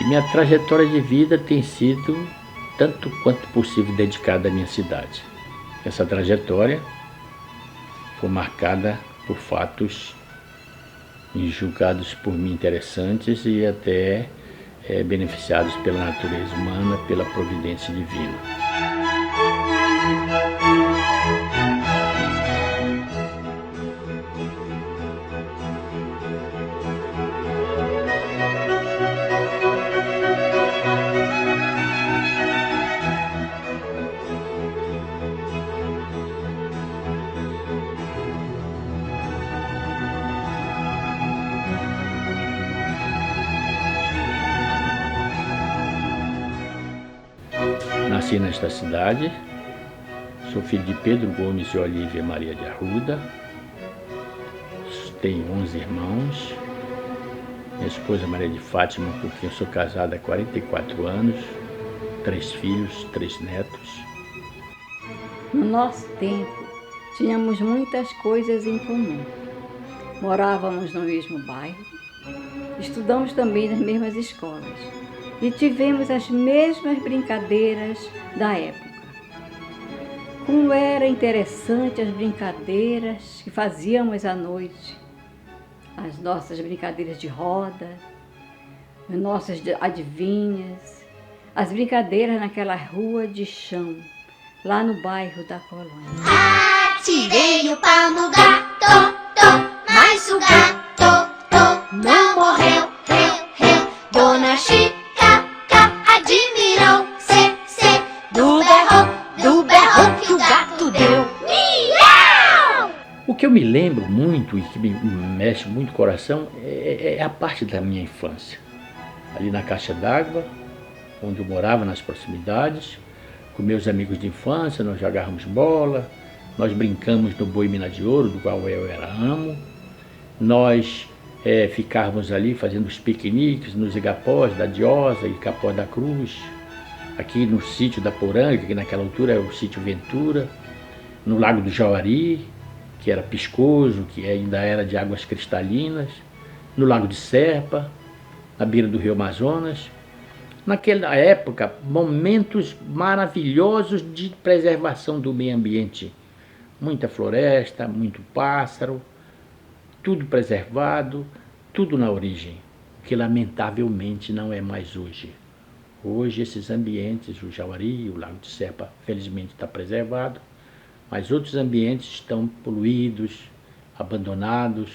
E minha trajetória de vida tem sido tanto quanto possível dedicada à minha cidade. Essa trajetória foi marcada por fatos julgados por mim interessantes e até beneficiados pela natureza humana, pela providência divina. Nasci nesta cidade, sou filho de Pedro Gomes e Olívia Maria de Arruda, tenho 11 irmãos, minha esposa Maria de Fátima, com quem eu sou casado há 44 anos, 3 filhos, 3 netos. No nosso tempo, tínhamos muitas coisas em comum. Morávamos no mesmo bairro, estudamos também nas mesmas escolas e tivemos as mesmas brincadeiras da época. Como era interessante as brincadeiras que fazíamos à noite, as nossas brincadeiras de roda, as nossas adivinhas, as brincadeiras naquela rua de chão, lá no bairro da Colônia. Atirei o pau no gato, mas o gato não morreu, Dona Chica admirou, do berro que o gato deu. Miau! O que eu me lembro muito e que me mexe muito o coração é a parte da minha infância. Ali na caixa d'água, onde eu morava nas proximidades, com meus amigos de infância, nós jogávamos bola, nós brincamos no boi mina de ouro, do qual eu era amo, nós ficávamos ali fazendo os piqueniques nos igapós da Diosa e Capó da Cruz, aqui no sítio da Poranga, que naquela altura é o sítio Ventura, no Lago do Jauari, que era piscoso, que ainda era de águas cristalinas, no Lago de Serpa, na beira do Rio Amazonas. Naquela época, momentos maravilhosos de preservação do meio ambiente. Muita floresta, muito pássaro, tudo preservado, tudo na origem, que lamentavelmente não é mais hoje. Hoje esses ambientes, o Jauari, o Lago de Serpa, felizmente está preservado, mas outros ambientes estão poluídos, abandonados,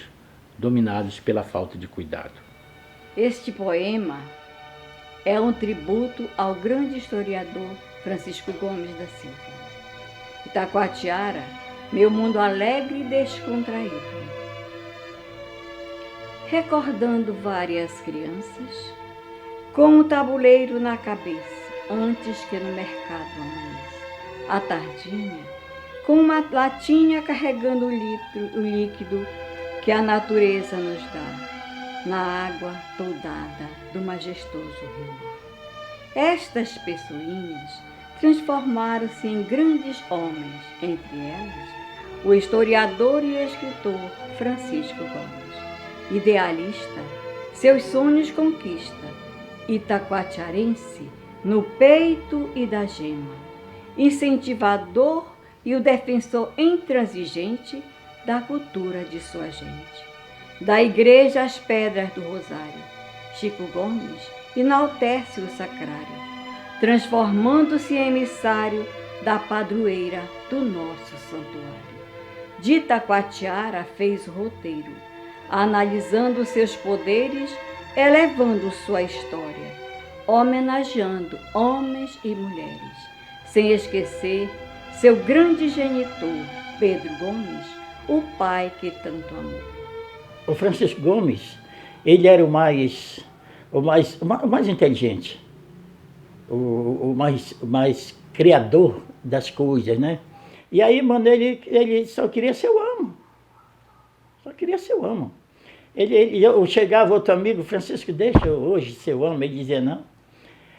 dominados pela falta de cuidado. Este poema é um tributo ao grande historiador Francisco Gomes da Silva. Itacoatiara, meu mundo alegre e descontraído. Recordando várias crianças, com um tabuleiro na cabeça, antes que no mercado amanheça. À tardinha, com uma latinha carregando o líquido que a natureza nos dá, na água toldada do majestoso rio. Estas pessoinhas transformaram-se em grandes homens, entre elas o historiador e escritor Francisco Gomes. Idealista, seus sonhos conquista, itacoatiarense no peito e da gema, incentivador e o defensor intransigente da cultura de sua gente. Da igreja às pedras do Rosário, Chico Gomes enaltece o sacrário, transformando-se em emissário da padroeira do nosso santuário. De Itacoatiara fez o roteiro, analisando seus poderes, elevando sua história, homenageando homens e mulheres, sem esquecer seu grande genitor, Pedro Gomes, o pai que tanto amou. O Francisco Gomes, ele era o mais inteligente, o mais criador das coisas, né? E aí, mano, ele só queria ser o amo. Só queria ser o amo. Eu chegava outro amigo, Francisco, deixa eu hoje ser o amo. Ele dizia, não,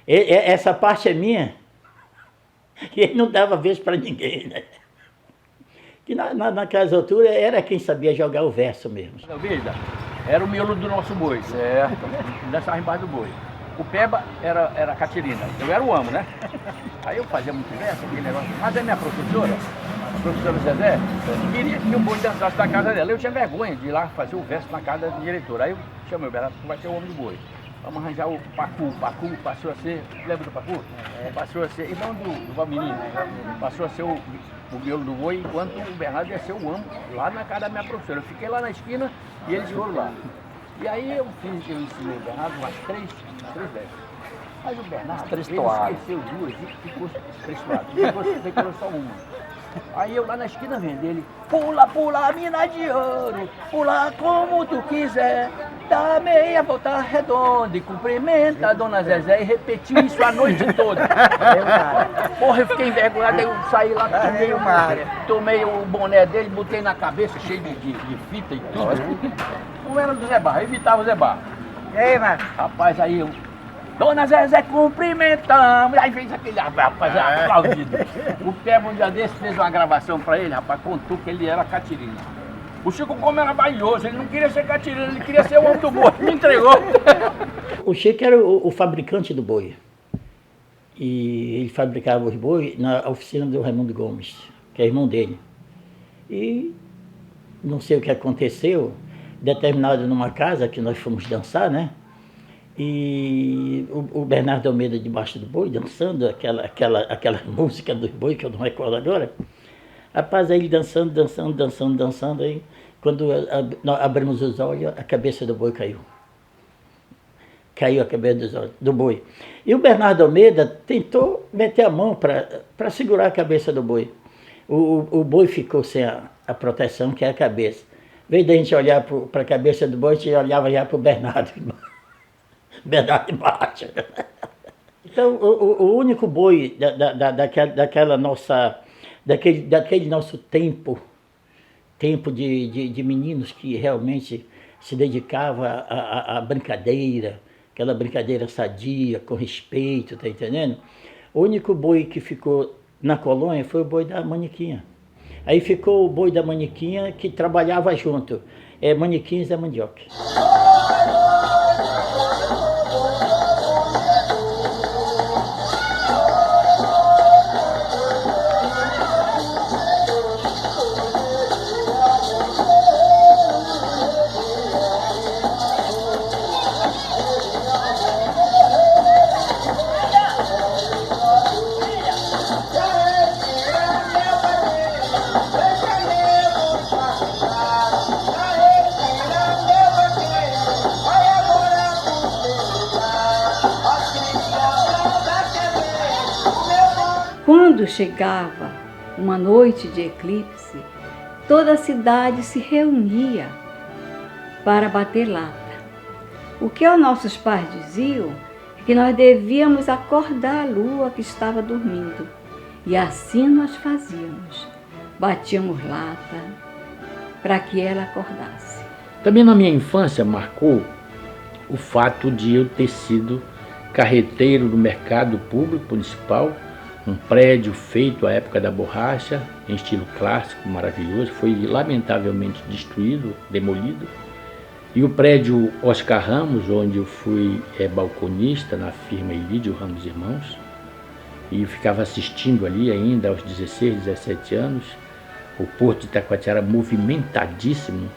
essa parte é minha. E ele não dava vez para ninguém, né? Que naquelas alturas era quem sabia jogar o verso mesmo. A ovelha era o miolo do nosso boi. Certo. Dançava embaixo do boi. o Peba era a Catirina, eu era o amo, né? Aí eu fazia muito verso, aquele negócio. Mas a minha professora, a professora Zezé, queria que o boi dançasse na casa dela. Eu tinha vergonha de ir lá fazer o verso na casa da diretora. Aí eu chamei o Bernardo, tu vai ser o homem do boi. Vamos arranjar o Pacu. O Pacu passou a ser, lembra do Pacu? Passou a ser, e não do Valmirinho, passou a ser o miolo do boi, enquanto o Bernardo ia ser o amo lá na casa da minha professora. Eu fiquei lá na esquina e eles foram lá. E aí eu ensinei o Bernardo umas três versos. Mas o Bernardo, ele esqueceu duas e ficou três toadas. Decorou só uma. Aí eu lá na esquina vendo ele, pula, pula, mina de ouro, pula como tu quiser, dá meia volta redonda e cumprimenta a dona Zezé e repetiu isso a noite toda. Porra, eu fiquei envergonhado, aí eu saí lá, tomei o boné dele, botei na cabeça, cheio de fita e tudo. Não era do Zé Barra, eu evitava o Zé Barra. E aí, Marcos? Rapaz, aí eu... Dona Zezé, cumprimentamos. Aí fez aquele rapaz aplaudido. O Peba um dia desse fez uma gravação pra ele, rapaz, contou que ele era Catirina. O Chico como era valioso, ele não queria ser Catirina, ele queria ser o homem do boi, me entregou. O Chico era o fabricante do boi. E ele fabricava os bois na oficina do Raimundo Gomes, que é irmão dele. E não sei o que aconteceu, determinado numa casa que nós fomos dançar, né? E o Bernardo Almeida debaixo do boi, dançando aquela música dos boi, que eu não recordo agora. Rapaz, aí ele dançando, aí quando nós abrimos os olhos, a cabeça do boi caiu. Caiu a cabeça do boi. E o Bernardo Almeida tentou meter a mão para segurar a cabeça do boi. O boi ficou sem a proteção, que é a cabeça. Em vez de a gente olhar para a cabeça do boi, a gente olhava já para o Bernardo. Bernardo embaixo. Então, o único boi daquele nosso tempo de meninos que realmente se dedicava à brincadeira, aquela brincadeira sadia, com respeito, tá entendendo? O único boi que ficou na colônia foi o boi da Maniquinha. Aí ficou o boi da Maniquinha que trabalhava junto, Maniquinhos da Mandioca. Quando chegava uma noite de eclipse, toda a cidade se reunia para bater lata. O que os nossos pais diziam é que nós devíamos acordar a lua que estava dormindo. E assim nós fazíamos. Batíamos lata para que ela acordasse. Também na minha infância marcou o fato de eu ter sido carreteiro do mercado público municipal, um prédio feito à época da borracha, em estilo clássico, maravilhoso, foi lamentavelmente destruído, demolido. E o prédio Oscar Ramos, onde eu fui balconista na firma Ilídio Ramos Irmãos, e eu ficava assistindo ali ainda aos 16, 17 anos, o porto de Itacoatiara movimentadíssimo,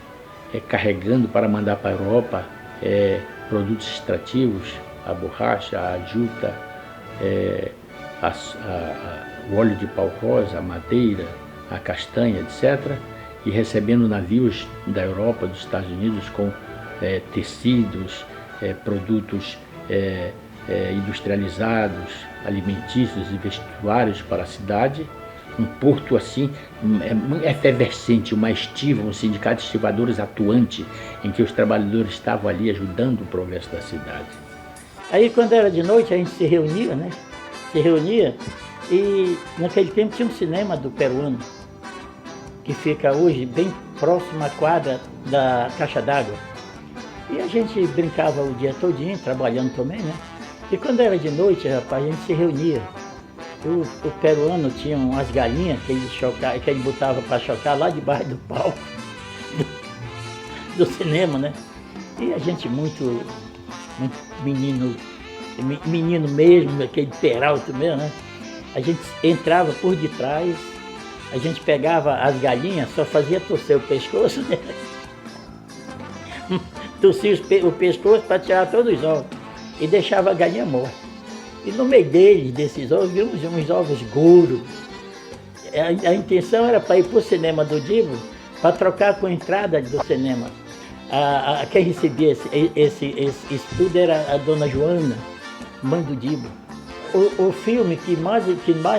carregando para mandar para a Europa produtos extrativos, a borracha, a juta, o óleo de pau-rosa, a madeira, a castanha, etc., e recebendo navios da Europa, dos Estados Unidos, com tecidos, produtos industrializados, alimentícios e vestuários para a cidade. Um porto assim, efervescente, uma estiva, um sindicato de estivadores atuante, em que os trabalhadores estavam ali ajudando o progresso da cidade. Aí quando era de noite a gente se reunia, né? E naquele tempo tinha um cinema do Peruano, que fica hoje bem próximo à quadra da Caixa d'Água. E a gente brincava o dia todinho, trabalhando também, né? E quando era de noite, rapaz, a gente se reunia. O Peruano tinha umas galinhas que ele botava para chocar lá debaixo do palco do cinema, né? E a gente muito menino menino mesmo, aquele peralto mesmo, né? A gente entrava por detrás, a gente pegava as galinhas, só fazia torcer o pescoço, né? Torcia o pescoço para tirar todos os ovos e deixava a galinha morta. E no meio desses ovos, vimos uns ovos gordos. A intenção era para ir para o cinema do Divo, para trocar com a entrada do cinema. Quem recebia esse tudo era a dona Joana, mãe do Divo. O filme que mais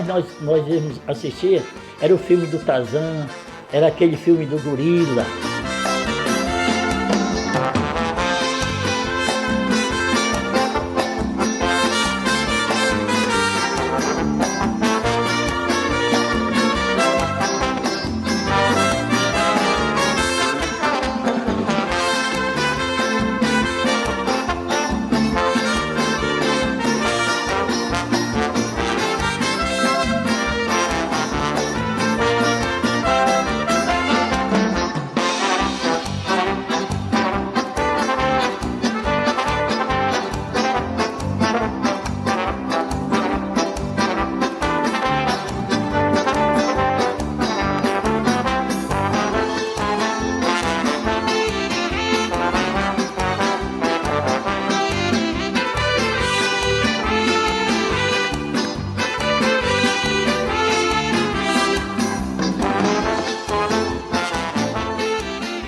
nós íamos assistir era o filme do Tarzan, era aquele filme do Gorila.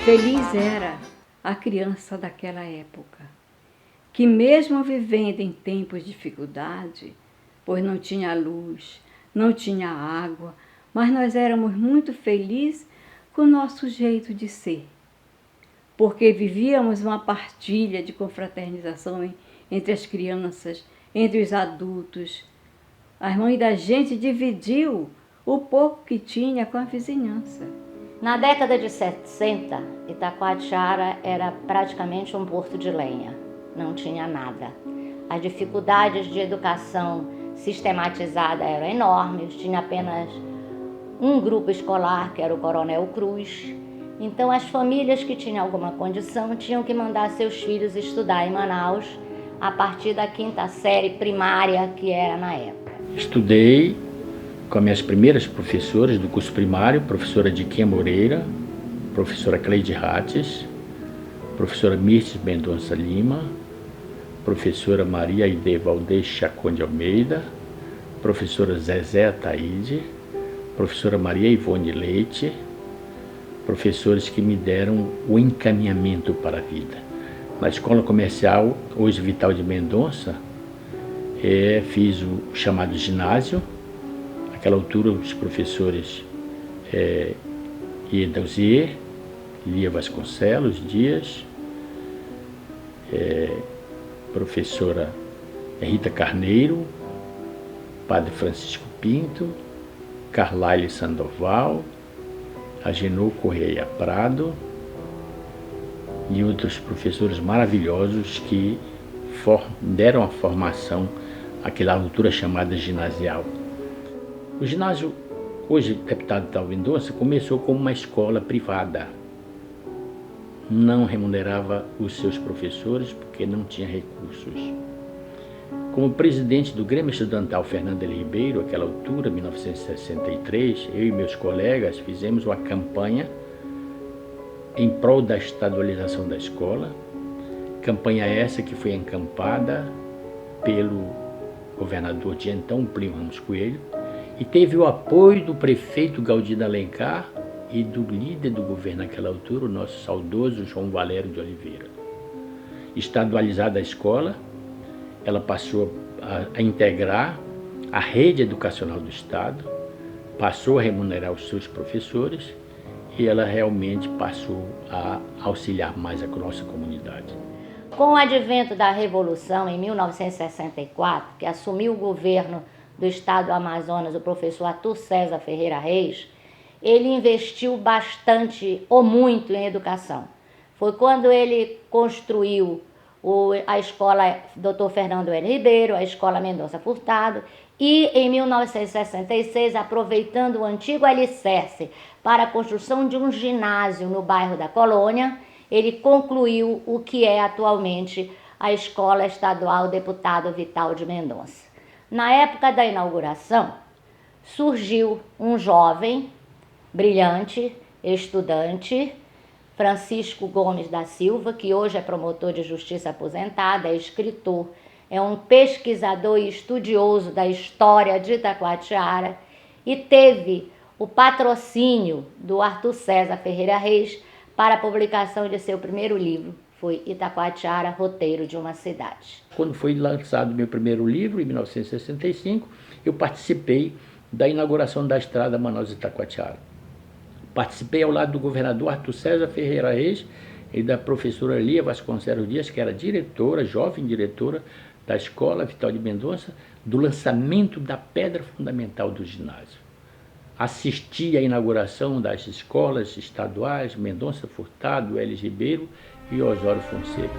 Feliz era a criança daquela época, que mesmo vivendo em tempos de dificuldade, pois não tinha luz, não tinha água, mas nós éramos muito felizes com o nosso jeito de ser, porque vivíamos uma partilha de confraternização entre as crianças, entre os adultos. As mães da gente dividiu o pouco que tinha com a vizinhança. Na década de 60, Itacoatiara era praticamente um porto de lenha. Não tinha nada. As dificuldades de educação sistematizada eram enormes. Tinha apenas um grupo escolar, que era o Coronel Cruz. Então, as famílias que tinham alguma condição tinham que mandar seus filhos estudar em Manaus a partir da 5ª série primária, que era na época. Estudei com as minhas primeiras professoras do curso primário, professora Diquinha Moreira, professora Cleide Rates, professora Mirtes Mendonça Lima, professora Maria Aide Valdez Chacon de Almeida, professora Zezé Ataíde, professora Maria Ivone Leite, professores que me deram o encaminhamento para a vida. Na escola comercial, hoje Vital de Mendonça, fiz o chamado ginásio. Naquela altura, os professores Ieda Uzier, Lia Vasconcelos Dias, professora Rita Carneiro, Padre Francisco Pinto, Carlyle Sandoval, Agenor Correia Prado e outros professores maravilhosos que deram a formação àquela altura chamada ginasial. O ginásio, hoje deputado Vital Mendonça, começou como uma escola privada. Não remunerava os seus professores porque não tinha recursos. Como presidente do Grêmio Estudantil Fernando L. Ribeiro, àquela altura, 1963, eu e meus colegas fizemos uma campanha em prol da estadualização da escola. Campanha essa que foi encampada pelo governador de então, Plínio Ramos Coelho, e teve o apoio do prefeito Galdino Alencar e do líder do governo naquela altura, o nosso saudoso João Valério de Oliveira. Estadualizada a escola, ela passou a integrar a rede educacional do Estado, passou a remunerar os seus professores e ela realmente passou a auxiliar mais a nossa comunidade. Com o advento da Revolução, em 1964, que assumiu o governo do Estado do Amazonas, o professor Arthur César Ferreira Reis, ele investiu bastante ou muito em educação. Foi quando ele construiu a escola Dr. Fernando L. Ribeiro, a escola Mendonça Furtado, e em 1966, aproveitando o antigo alicerce para a construção de um ginásio no bairro da Colônia, ele concluiu o que é atualmente a Escola Estadual Deputado Vital de Mendonça. Na época da inauguração, surgiu um jovem, brilhante, estudante, Francisco Gomes da Silva, que hoje é promotor de justiça aposentado, é escritor, é um pesquisador e estudioso da história de Itacoatiara e teve o patrocínio do Arthur César Ferreira Reis para a publicação de seu primeiro livro, foi Itacoatiara, Roteiro de uma Cidade. Quando foi lançado meu primeiro livro, em 1965, eu participei da inauguração da estrada Manaus-Itacoatiara. Participei ao lado do governador Arthur César Ferreira Reis e da professora Lia Vasconcelos Dias, que era diretora, jovem diretora da Escola Vital de Mendonça, do lançamento da pedra fundamental do ginásio. Assisti à inauguração das escolas estaduais Mendonça Furtado, Elis Ribeiro e Osório Fonseca.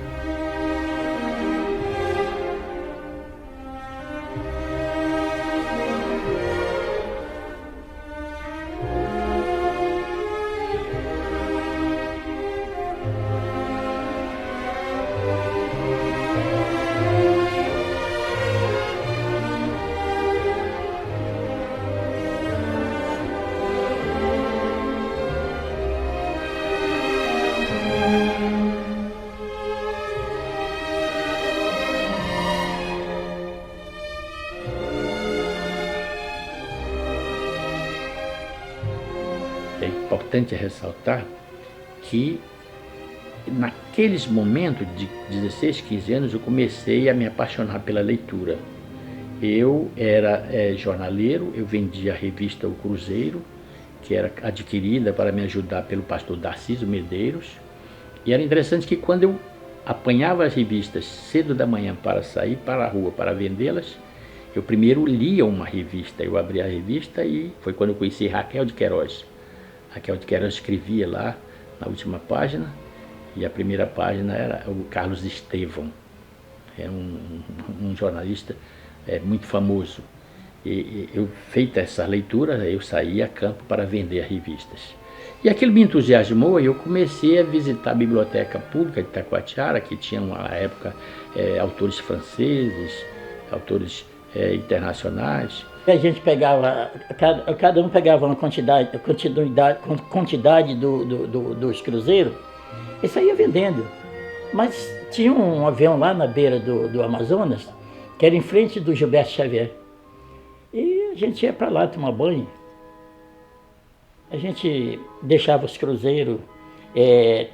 É importante ressaltar que naqueles momentos de 16, 15 anos eu comecei a me apaixonar pela leitura. Eu era jornaleiro, eu vendia a revista O Cruzeiro, que era adquirida para me ajudar pelo pastor Darciso Medeiros. E era interessante que quando eu apanhava as revistas cedo da manhã para sair para a rua para vendê-las, eu primeiro lia uma revista. Eu abria a revista e foi quando eu conheci Raquel de Queiroz. Raquel de Queiroz escrevia lá na última página, e a primeira página era o Carlos Estevão, é um jornalista muito famoso. E eu, feita essa leitura, eu saía a campo para vender revistas. E aquilo me entusiasmou e eu comecei a visitar a Biblioteca Pública de Itacoatiara, que tinha na época autores franceses, autores internacionais. A gente pegava, cada um pegava uma quantidade dos cruzeiros e saía vendendo. Mas tinha um avião lá na beira do Amazonas, que era em frente do Gilberto Xavier. E a gente ia para lá tomar banho. A gente deixava os cruzeiros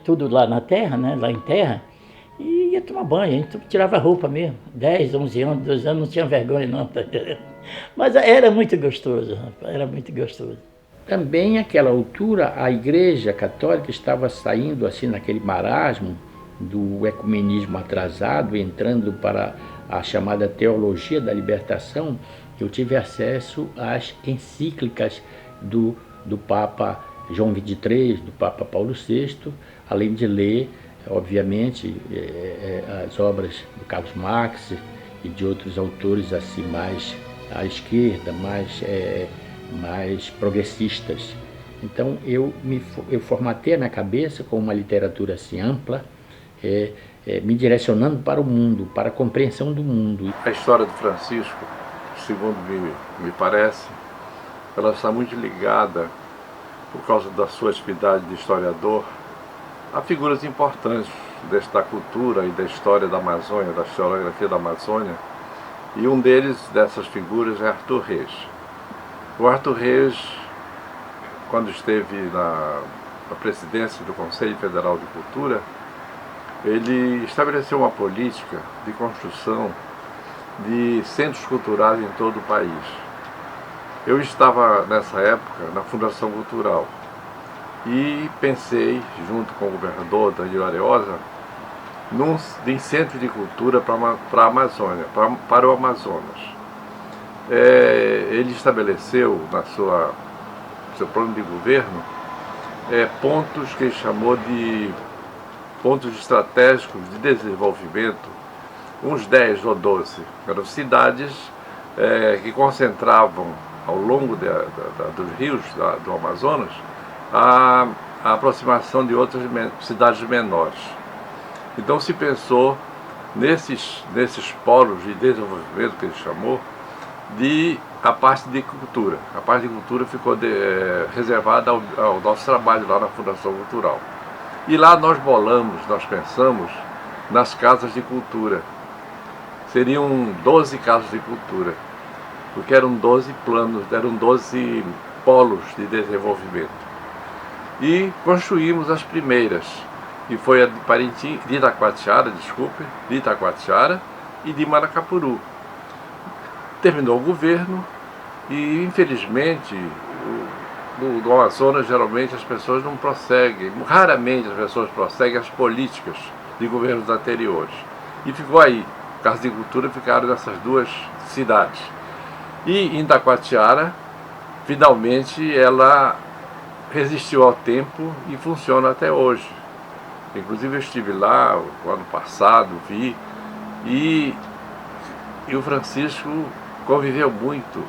tudo lá na terra, né, lá em terra, e ia tomar banho. A gente tirava a roupa mesmo. 10, 11 anos, 12 anos, não tinha vergonha não. Mas era muito gostoso, rapaz, era muito gostoso. Também, àquela altura, a Igreja Católica estava saindo assim naquele marasmo do ecumenismo atrasado, entrando para a chamada Teologia da Libertação. Eu tive acesso às encíclicas do Papa João XXIII, do Papa Paulo VI, além de ler, obviamente, as obras do Carlos Marx e de outros autores assim mais à esquerda, mais progressistas. Então eu formatei a minha cabeça com uma literatura assim ampla, me direcionando para o mundo, para a compreensão do mundo. A história do Francisco, segundo me parece, ela está muito ligada, por causa da sua atividade de historiador, a figuras importantes da cultura e da história da Amazônia, da historiografia da Amazônia, e um dessas figuras é Arthur Reis. O Arthur Reis, quando esteve na presidência do Conselho Federal de Cultura, ele estabeleceu uma política de construção de centros culturais em todo o país. Eu estava, nessa época, na Fundação Cultural e pensei, junto com o governador Danilo Areosa, em centro de cultura para a Amazônia, para o Amazonas. Ele estabeleceu, seu plano de governo, pontos que ele chamou de pontos estratégicos de desenvolvimento, uns 10 ou 12. Eram cidades que concentravam ao longo dos rios do Amazonas a aproximação de outras cidades menores. Então se pensou nesses polos de desenvolvimento que ele chamou, a parte de cultura. A parte de cultura ficou reservada ao nosso trabalho lá na Fundação Cultural. E lá nós pensamos nas casas de cultura. Seriam 12 casas de cultura, porque eram 12 planos, eram 12 polos de desenvolvimento. E construímos as primeiras, que foi a de Parintins, de Itacoatiara e de Maracapuru. Terminou o governo e, infelizmente, no Amazonas, geralmente as pessoas não prosseguem, raramente as pessoas prosseguem as políticas de governos anteriores. E ficou aí. Casas de cultura ficaram nessas duas cidades. E em Itacoatiara, finalmente, ela resistiu ao tempo e funciona até hoje. Inclusive eu estive lá o ano passado, vi, e o Francisco conviveu muito,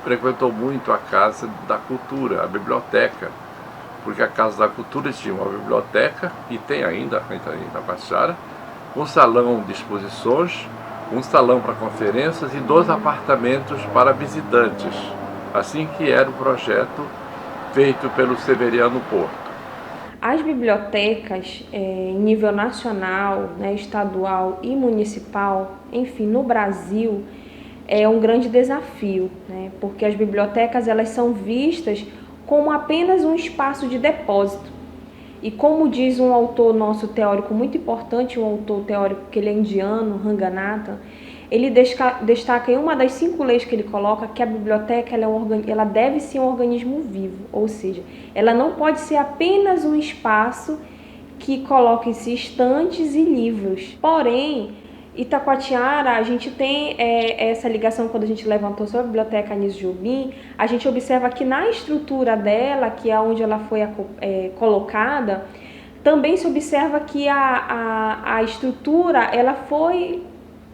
frequentou muito a Casa da Cultura, a biblioteca, porque a Casa da Cultura tinha uma biblioteca, e tem ainda em Itacoatiara, um salão de exposições, um salão para conferências e 2 apartamentos para visitantes, assim que era o projeto feito pelo Severiano Porto. As bibliotecas em nível nacional, né, estadual e municipal, enfim, no Brasil, é um grande desafio, né, porque as bibliotecas elas são vistas como apenas um espaço de depósito. E como diz um autor nosso teórico muito importante, um autor teórico que ele é indiano, Ranganathan, ele destaca em uma das 5 leis que ele coloca que a biblioteca ela deve ser um organismo vivo, ou seja, ela não pode ser apenas um espaço que coloquem-se estantes e livros. Porém, Itacoatiara, a gente tem essa ligação quando a gente levantou sobre a biblioteca Anísio Jobim, a gente observa que na estrutura dela, que é onde ela foi colocada, também se observa que a estrutura ela foi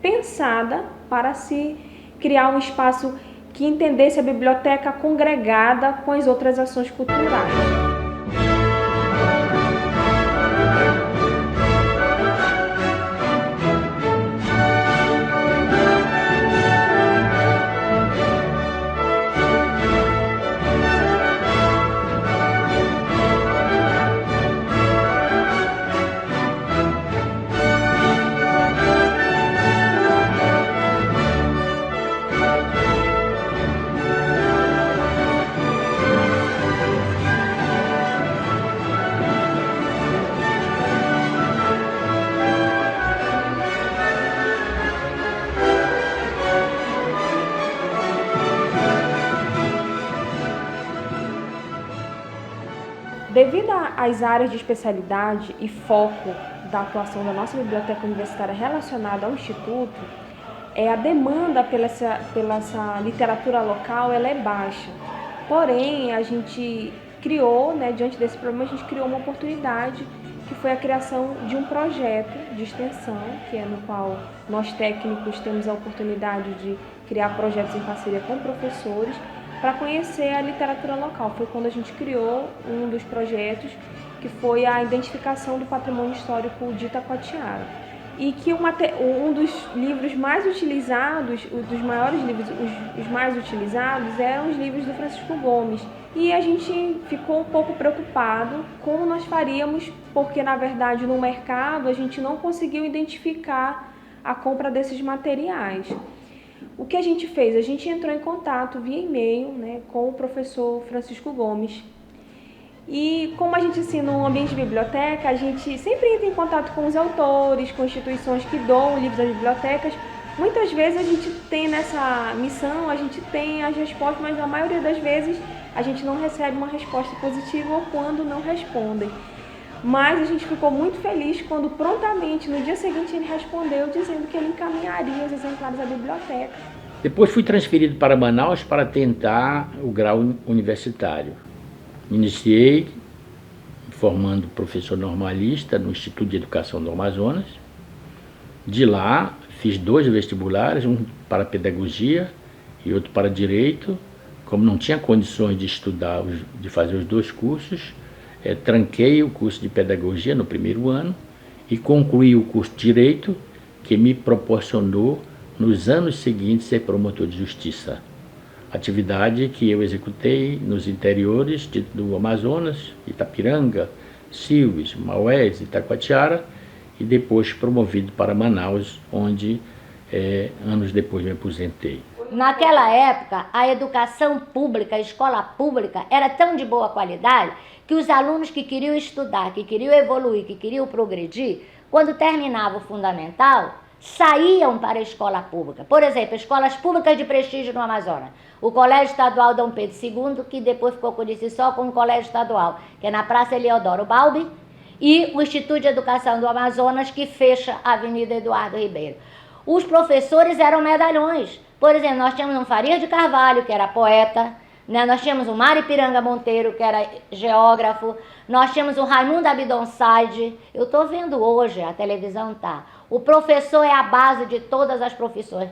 pensada para se criar um espaço que entendesse a biblioteca congregada com as outras ações culturais. Devido às áreas de especialidade e foco da atuação da nossa biblioteca universitária relacionada ao Instituto, a demanda pela essa literatura local ela é baixa. Porém, a gente criou, diante desse problema, a gente criou uma oportunidade que foi a criação de um projeto de extensão, que é no qual nós técnicos temos a oportunidade de criar projetos em parceria com professores, para conhecer a literatura local. Foi quando a gente criou um dos projetos, que foi a identificação do patrimônio histórico de Itacoatiara. E que um dos livros mais utilizados, dos maiores livros, os mais utilizados, eram os livros do Francisco Gomes. E a gente ficou um pouco preocupado como nós faríamos, porque na verdade no mercado a gente não conseguiu identificar a compra desses materiais. O que a gente fez? A gente entrou em contato via e-mail, com o professor Francisco Gomes. E como a gente ensina no ambiente de biblioteca, a gente sempre entra em contato com os autores, com instituições que doam livros às bibliotecas. Muitas vezes a gente tem nessa missão, a gente tem as respostas, mas a maioria das vezes a gente não recebe uma resposta positiva ou quando não respondem. Mas a gente ficou muito feliz quando prontamente, no dia seguinte, ele respondeu dizendo que ele encaminharia os exemplares à biblioteca. Depois fui transferido para Manaus para tentar o grau universitário. Iniciei formando professor normalista no Instituto de Educação do Amazonas. De lá, fiz 2 vestibulares, um para pedagogia e outro para direito. Como não tinha condições de estudar, de fazer os 2 cursos, tranquei o curso de pedagogia no primeiro ano e concluí o curso de direito, que me proporcionou, nos anos seguintes, ser promotor de justiça. Atividade que eu executei nos interiores do Amazonas, Itapiranga, Silves, Maués, Itacoatiara, e depois promovido para Manaus, onde anos depois me aposentei. Naquela época, a educação pública, a escola pública, era tão de boa qualidade que os alunos que queriam estudar, que queriam evoluir, que queriam progredir, quando terminava o fundamental, saíam para a escola pública. Por exemplo, escolas públicas de prestígio no Amazonas. O Colégio Estadual Dom Pedro II, que depois ficou conhecido só como Colégio Estadual, que é na Praça Eleodoro Balbi, e o Instituto de Educação do Amazonas, que fecha a Avenida Eduardo Ribeiro. Os professores eram medalhões. Por exemplo, nós tínhamos um Farias de Carvalho, que era poeta, né? Nós tínhamos o Mário Piranga Monteiro, que era geógrafo, nós tínhamos o Raimundo Abidonsaide. Eu estou vendo hoje, a televisão tá. O professor é a base de todas as profissões.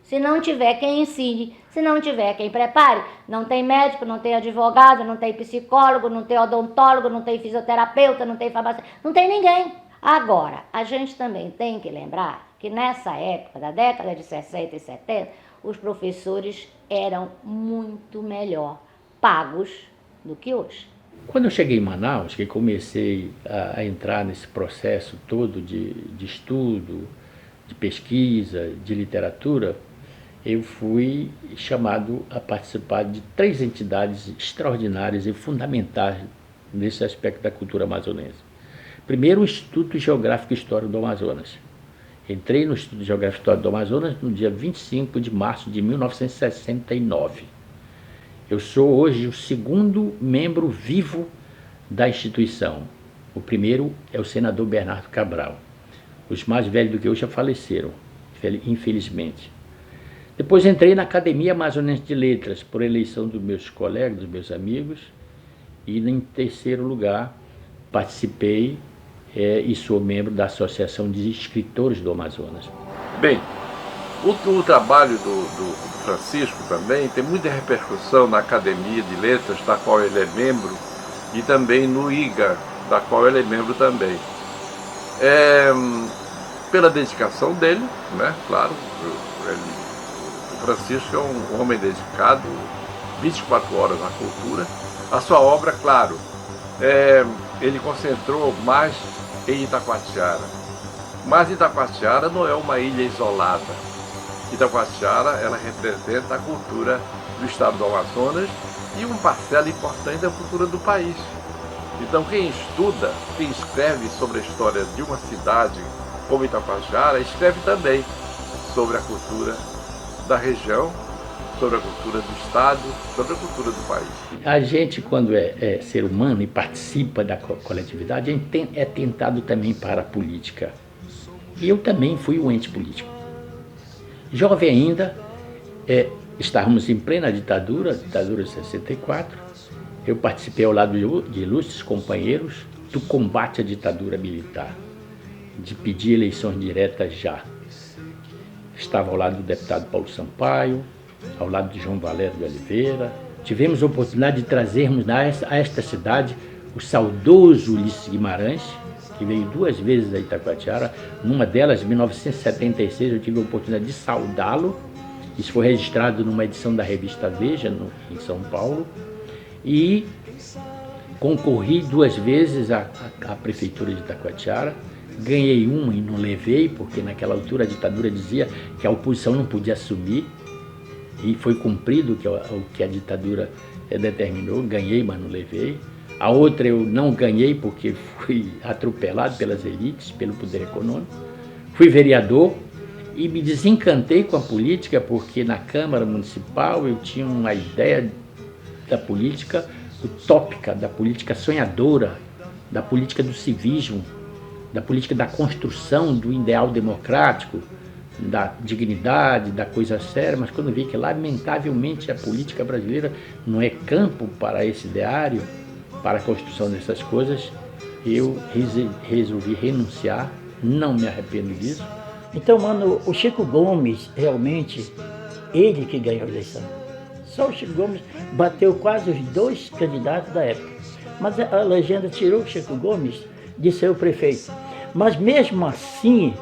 Se não tiver quem ensine, se não tiver quem prepare, não tem médico, não tem advogado, não tem psicólogo, não tem odontólogo, não tem fisioterapeuta, não tem farmacêutico, não tem ninguém. Agora, a gente também tem que lembrar que nessa época, da década de 60 e 70, os professores eram muito melhor pagos do que hoje. Quando eu cheguei em Manaus, que comecei a entrar nesse processo todo de estudo, de pesquisa, de literatura, eu fui chamado a participar de 3 entidades extraordinárias e fundamentais nesse aspecto da cultura amazonense. Primeiro, o Instituto Geográfico e Histórico do Amazonas. Entrei no Instituto Geográfico e Histórico do Amazonas no dia 25 de março de 1969. Eu sou hoje o 2º membro vivo da instituição. O primeiro é o senador Bernardo Cabral. Os mais velhos do que eu já faleceram, infelizmente. Depois entrei na Academia Amazonense de Letras, por eleição dos meus colegas, dos meus amigos, e em terceiro lugar participei e sou membro da Associação de Escritores do Amazonas. Bem, o trabalho do Francisco também tem muita repercussão na Academia de Letras, da qual ele é membro, e também no IGA, da qual ele é membro também. Pela dedicação dele, né? Claro, o Francisco é um homem dedicado 24 horas à cultura. A sua obra, claro, ele concentrou mais em Itacoatiara. Mas Itacoatiara não é uma ilha isolada. Itacoatiara, ela representa a cultura do estado do Amazonas e uma parcela importante da cultura do país. Então quem estuda, quem escreve sobre a história de uma cidade como Itacoatiara, escreve também sobre a cultura da região, sobre a cultura do estado, sobre a cultura do país. A gente, quando é ser humano e participa da coletividade, é tentado também para a política. E eu também fui um ente político. Jovem ainda, estávamos em plena ditadura de 64, eu participei ao lado de ilustres companheiros do combate à ditadura militar, de pedir eleições diretas já. Estava ao lado do deputado Paulo Sampaio, ao lado de João Valério de Oliveira. Tivemos a oportunidade de trazermos a esta cidade o saudoso Ulisses Guimarães, que veio 2 vezes a Itacoatiara. Numa delas, em 1976, eu tive a oportunidade de saudá-lo. Isso foi registrado numa edição da revista Veja, em São Paulo. E concorri 2 vezes à prefeitura de Itacoatiara. Ganhei uma e não levei, porque naquela altura a ditadura dizia que a oposição não podia assumir. E foi cumprido o que a ditadura determinou. Ganhei, mas não levei. A outra eu não ganhei porque fui atropelado pelas elites, pelo poder econômico. Fui vereador e me desencantei com a política porque na Câmara Municipal eu tinha uma ideia da política utópica, da política sonhadora, da política do civismo, da política da construção do ideal democrático, da dignidade, da coisa séria, mas quando vi que lamentavelmente a política brasileira não é campo para esse ideário, para a construção dessas coisas, eu resolvi renunciar, não me arrependo disso. Então, mano, o Chico Gomes, realmente, ele que ganhou a eleição. Só o Chico Gomes bateu quase os 2 candidatos da época. Mas a legenda tirou o Chico Gomes de ser o prefeito. Mas mesmo assim,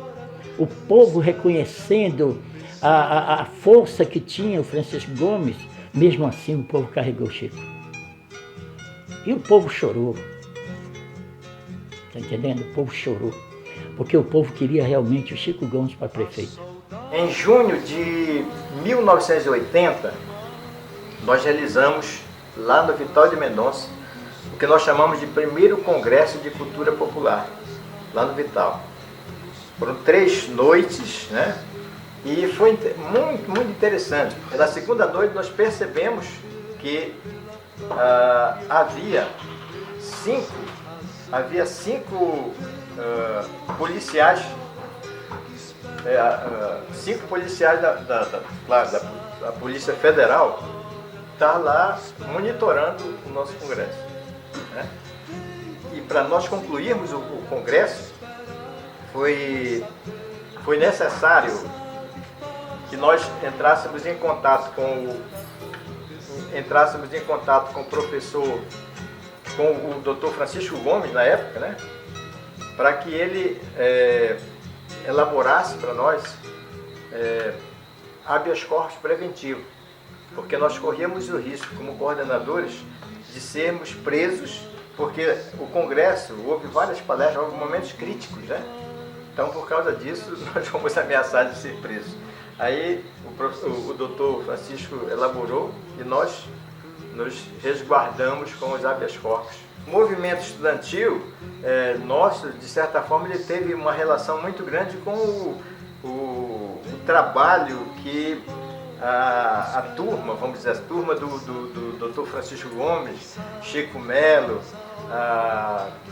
o povo reconhecendo a força que tinha o Francisco Gomes, mesmo assim o povo carregou o Chico. E o povo chorou. Está entendendo? O povo chorou. Porque o povo queria realmente o Chico Gomes para prefeito. Em junho de 1980, nós realizamos, lá no Vital de Mendonça, o que nós chamamos de primeiro Congresso de Cultura Popular, lá no Vital. Foram 3 noites, né? E foi muito interessante. Na segunda noite nós percebemos que havia 5 policiais, 5 policiais da Polícia Federal tá lá monitorando o nosso congresso, né? E para nós concluirmos o congresso, foi necessário que nós entrássemos em contato com o professor, com o Dr. Francisco Gomes, na época, né? Para que ele elaborasse para nós habeas corpus preventivo, porque nós corríamos o risco, como coordenadores, de sermos presos, porque o Congresso, houve várias palestras, houve momentos críticos, né? Então, por causa disso, nós fomos ameaçados de ser presos. Aí, o doutor Francisco elaborou e nós nos resguardamos com os habeas corpus. O movimento estudantil nosso, de certa forma, ele teve uma relação muito grande com o trabalho que a turma, vamos dizer, a turma do Dr. Francisco Gomes, Chico Melo,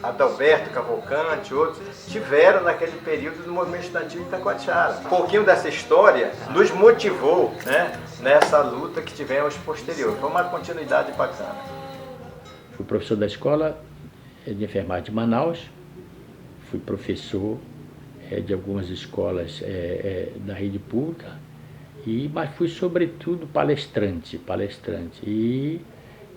Adalberto Cavalcante, outros, tiveram naquele período no movimento estudantil de Itacoatiara. Um pouquinho dessa história nos motivou, né, nessa luta que tivemos posterior. Foi uma continuidade bacana. Fui professor da escola de enfermagem de Manaus, fui professor de algumas escolas da rede pública, mas fui sobretudo palestrante.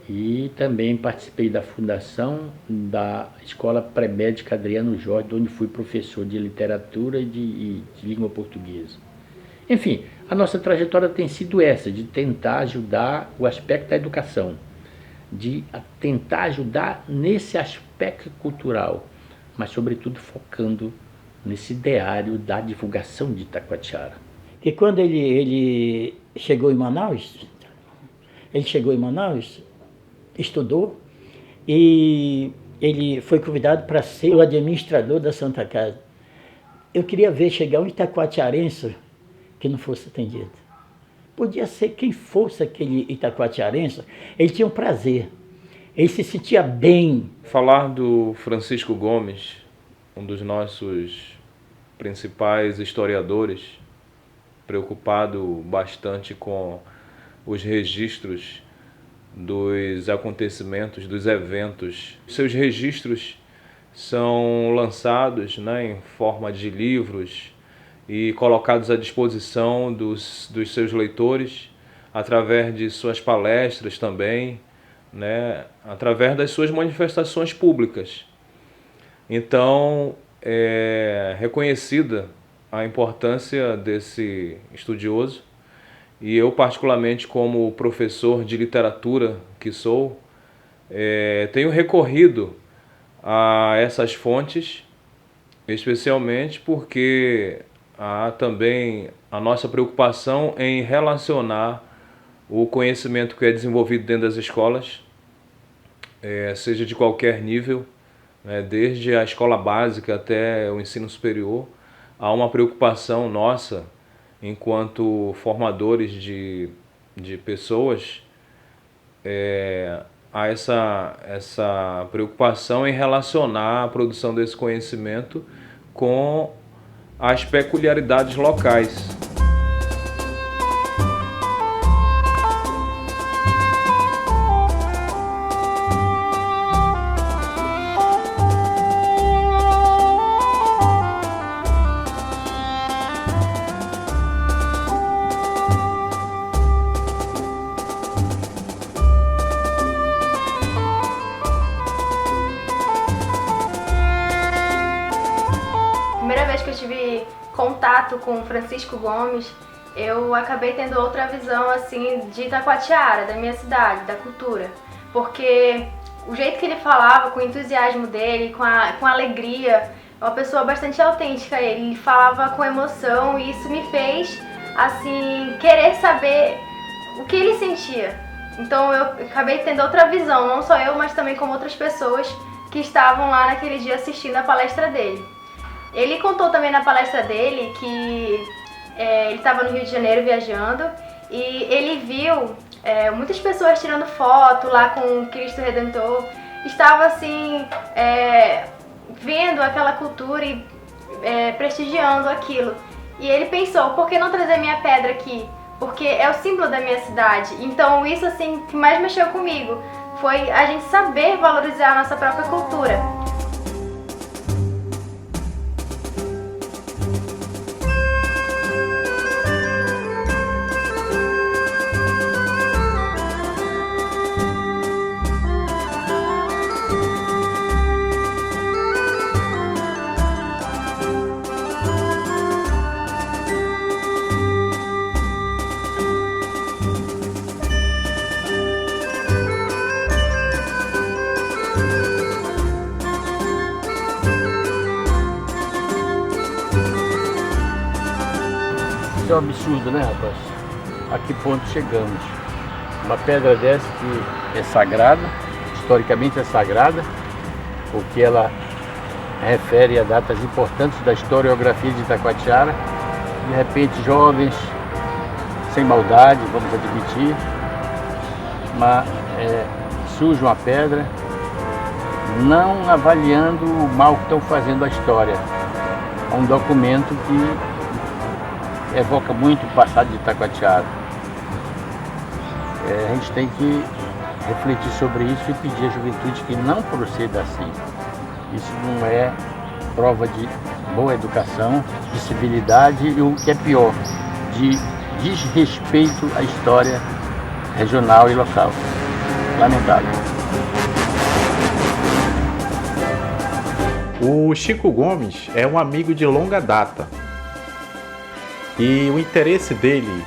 E também participei da fundação da Escola Pré-Médica Adriano Jorge, onde fui professor de literatura e de língua portuguesa. Enfim, a nossa trajetória tem sido essa, de tentar ajudar o aspecto da educação, de tentar ajudar nesse aspecto cultural, mas sobretudo focando nesse ideário da divulgação de Itacoatiara. E quando ele chegou em Manaus, estudou e ele foi convidado para ser o administrador da Santa Casa. Eu queria ver chegar um itacoatiarense que não fosse atendido. Podia ser quem fosse aquele itacoatiarense, ele tinha um prazer, ele se sentia bem. Falar do Francisco Gomes, um dos nossos principais historiadores, preocupado bastante com os registros dos acontecimentos, dos eventos. Seus registros são lançados, né, em forma de livros e colocados à disposição dos seus leitores, através de suas palestras também, né, através das suas manifestações públicas. Então, é reconhecida a importância desse estudioso, e eu, particularmente, como professor de literatura que sou, tenho recorrido a essas fontes, especialmente porque há também a nossa preocupação em relacionar o conhecimento que é desenvolvido dentro das escolas, seja de qualquer nível, né, desde a escola básica até o ensino superior. Há uma preocupação nossa, enquanto formadores de pessoas, há essa preocupação em relacionar a produção desse conhecimento com as peculiaridades locais. Primeira vez vez que eu tive contato com Francisco Gomes, eu acabei tendo outra visão assim de Itacoatiara, da minha cidade, da cultura. Porque o jeito que ele falava, com o entusiasmo dele, com a alegria, é uma pessoa bastante autêntica. Ele falava com emoção e isso me fez assim querer saber o que ele sentia. Então eu acabei tendo outra visão, não só eu, mas também como outras pessoas que estavam lá naquele dia assistindo a palestra dele. Ele contou também na palestra dele que ele estava no Rio de Janeiro viajando e ele viu muitas pessoas tirando foto lá com o Cristo Redentor. Estava assim, vendo aquela cultura e prestigiando aquilo. E ele pensou, por que não trazer minha pedra aqui? Porque é o símbolo da minha cidade. Então isso assim que mais mexeu comigo foi a gente saber valorizar a nossa própria cultura. Isso é um absurdo, né, rapaz? A que ponto chegamos? Uma pedra dessa que é sagrada, historicamente é sagrada, porque ela refere a datas importantes da historiografia de Itacoatiara. De repente, jovens, sem maldade, vamos admitir, mas surge uma pedra, não avaliando o mal que estão fazendo à história. É um documento que evoca muito o passado de Itacoatiara. A gente tem que refletir sobre isso e pedir à juventude que não proceda assim. Isso não é prova de boa educação, de civilidade e, o que é pior, de desrespeito à história regional e local. Lamentável. O Chico Gomes é um amigo de longa data. E o interesse dele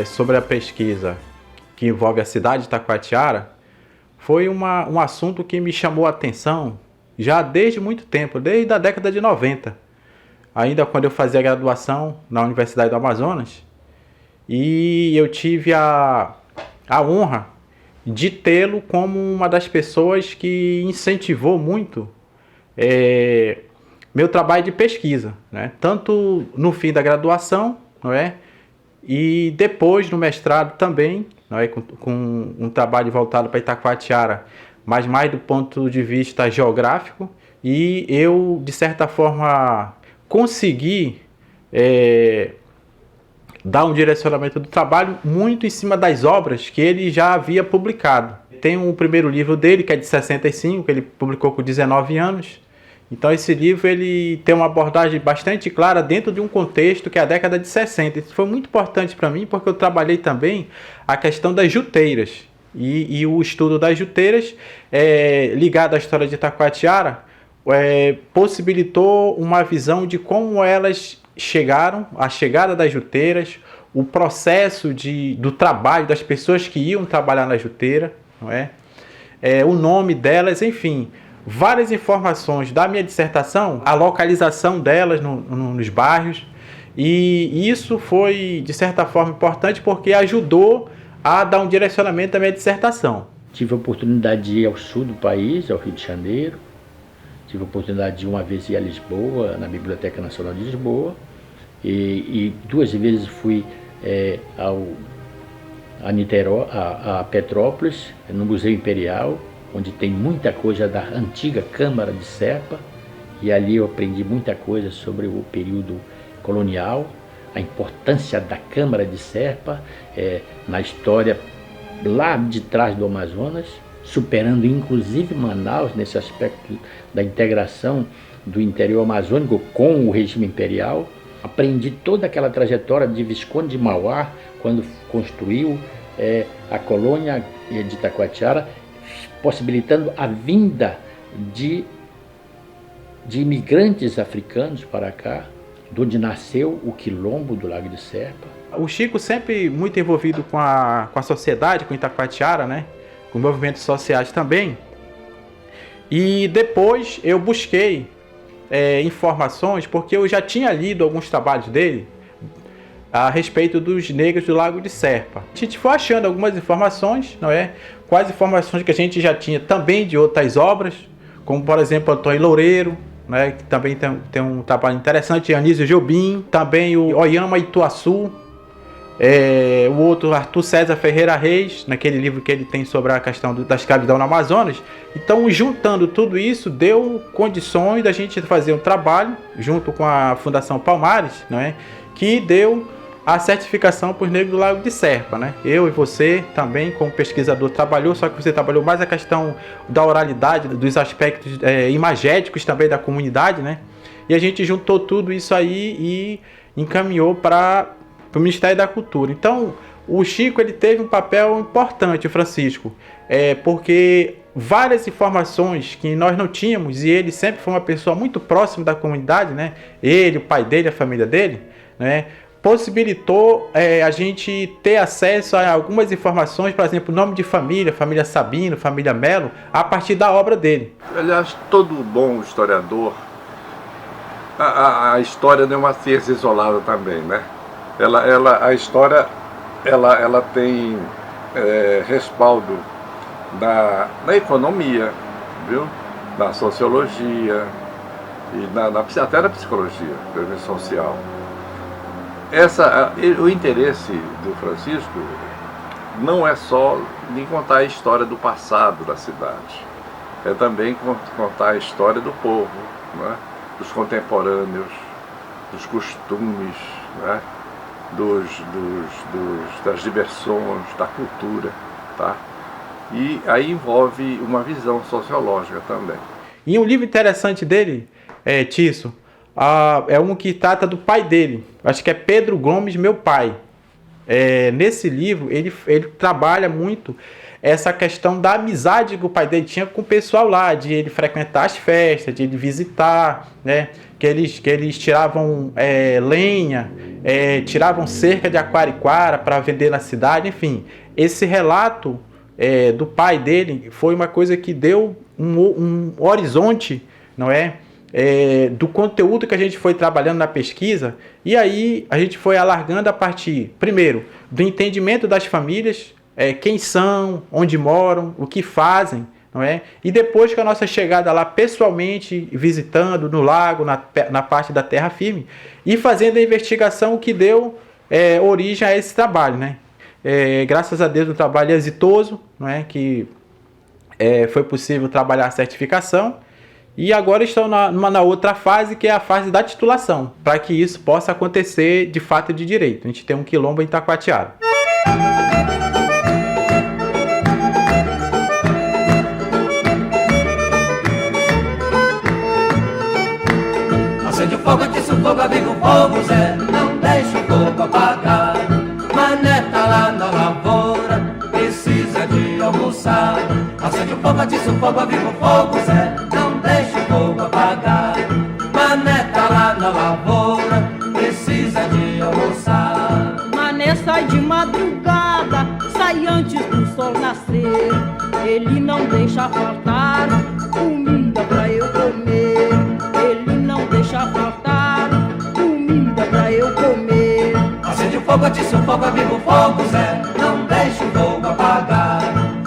sobre a pesquisa que envolve a cidade de Itacoatiara foi um assunto que me chamou a atenção já desde muito tempo, desde a década de 90. Ainda quando eu fazia graduação na Universidade do Amazonas. E eu tive a honra de tê-lo como uma das pessoas que incentivou muito meu trabalho de pesquisa, né? Tanto no fim da graduação, não é? E depois no mestrado também, não é? Com um trabalho voltado para Itacoatiara, mas mais do ponto de vista geográfico. E eu, de certa forma, consegui dar um direcionamento do trabalho muito em cima das obras que ele já havia publicado. Tem um primeiro livro dele, que é de 65, que ele publicou com 19 anos. Então esse livro ele tem uma abordagem bastante clara dentro de um contexto que é a década de 60. Isso foi muito importante para mim porque eu trabalhei também a questão das juteiras. E o estudo das juteiras, ligado à história de Itacoatiara, possibilitou uma visão de como elas chegaram, a chegada das juteiras, o processo do trabalho das pessoas que iam trabalhar na juteira, não é? O nome delas, enfim... Várias informações da minha dissertação, a localização delas nos bairros, e isso foi, de certa forma, importante porque ajudou a dar um direcionamento à minha dissertação. Tive a oportunidade de ir ao sul do país, ao Rio de Janeiro, tive a oportunidade de uma vez ir a Lisboa, na Biblioteca Nacional de Lisboa, e 2 vezes fui a Niterói, a Petrópolis, no Museu Imperial, onde tem muita coisa da antiga Câmara de Serpa, e ali eu aprendi muita coisa sobre o período colonial, a importância da Câmara de Serpa na história lá de trás do Amazonas, superando inclusive Manaus nesse aspecto da integração do interior amazônico com o regime imperial. Aprendi toda aquela trajetória de Visconde de Mauá, quando construiu a colônia de Itacoatiara, possibilitando a vinda de imigrantes africanos para cá, de onde nasceu o Quilombo do Lago de Serpa. O Chico sempre muito envolvido com a sociedade, com Itacoatiara, né? Com movimentos sociais também. E depois eu busquei informações, porque eu já tinha lido alguns trabalhos dele a respeito dos negros do Lago de Serpa. A gente foi achando algumas informações, não é? Quais informações que a gente já tinha também de outras obras, como por exemplo Antônio Loureiro, né, que também tem um trabalho interessante, Anísio Jobim, também o Oyama Ituaçu, o outro Arthur César Ferreira Reis, naquele livro que ele tem sobre a questão da escravidão no Amazonas. Então, juntando tudo isso, deu condições da gente fazer um trabalho, junto com a Fundação Palmares, né, que deu a certificação para os negros do Lago de Serpa, né? Eu e você também, como pesquisador, trabalhou, só que você trabalhou mais a questão da oralidade, dos aspectos imagéticos também da comunidade, né? E a gente juntou tudo isso aí e encaminhou para o Ministério da Cultura. Então, o Chico ele teve um papel importante, o Francisco, porque várias informações que nós não tínhamos, e ele sempre foi uma pessoa muito próxima da comunidade, né? Ele, o pai dele, a família dele, né? Possibilitou a gente ter acesso a algumas informações, por exemplo, nome de família, família Sabino, família Melo, a partir da obra dele. Aliás, todo bom historiador, a história não é uma ciência isolada também, né? A história ela tem respaldo na economia, viu? Na sociologia e até na psicologia, social. O interesse do Francisco não é só de contar a história do passado da cidade, é também contar a história do povo, né? Dos contemporâneos, dos costumes, né? Das diversões, da cultura, tá? E aí envolve uma visão sociológica também. E um livro interessante dele, Tício, é um que trata do pai dele, acho que é Pedro Gomes, meu pai. Nesse livro ele trabalha muito essa questão da amizade que o pai dele tinha com o pessoal lá, de ele frequentar as festas, de ele visitar, né? Que eles tiravam lenha, tiravam cerca de aquariquara para vender na cidade, enfim. Esse relato do pai dele foi uma coisa que deu um horizonte, não é? Do conteúdo que a gente foi trabalhando na pesquisa, e aí a gente foi alargando a partir, primeiro, do entendimento das famílias, quem são, onde moram, o que fazem, não é? E depois que a nossa chegada lá pessoalmente, visitando no lago, na parte da terra firme, e fazendo a investigação que deu origem a esse trabalho, né? Graças a Deus, um trabalho exitoso, não é? Que foi possível trabalhar a certificação. E agora estão na outra fase, que é a fase da titulação, para que isso possa acontecer de fato e de direito. A gente tem um quilombo em Itacoatiara. Acende o fogo, atiça o fogo, aviva o fogo, Zé, não deixa o fogo apagar. Mané tá lá na lavoura, precisa de almoçar. Acende o fogo, atiça o fogo, aviva o fogo, Zé, não deixa o fogo apagar. Mané tá lá na lavoura, precisa de almoçar. Mané sai de madrugada, sai antes do sol nascer. Ele não deixa faltar comida pra eu comer. Ele não deixa faltar comida pra eu comer. Acende o fogo, atiça o fogo, aviva o fogo, Zé, não deixa o fogo apagar.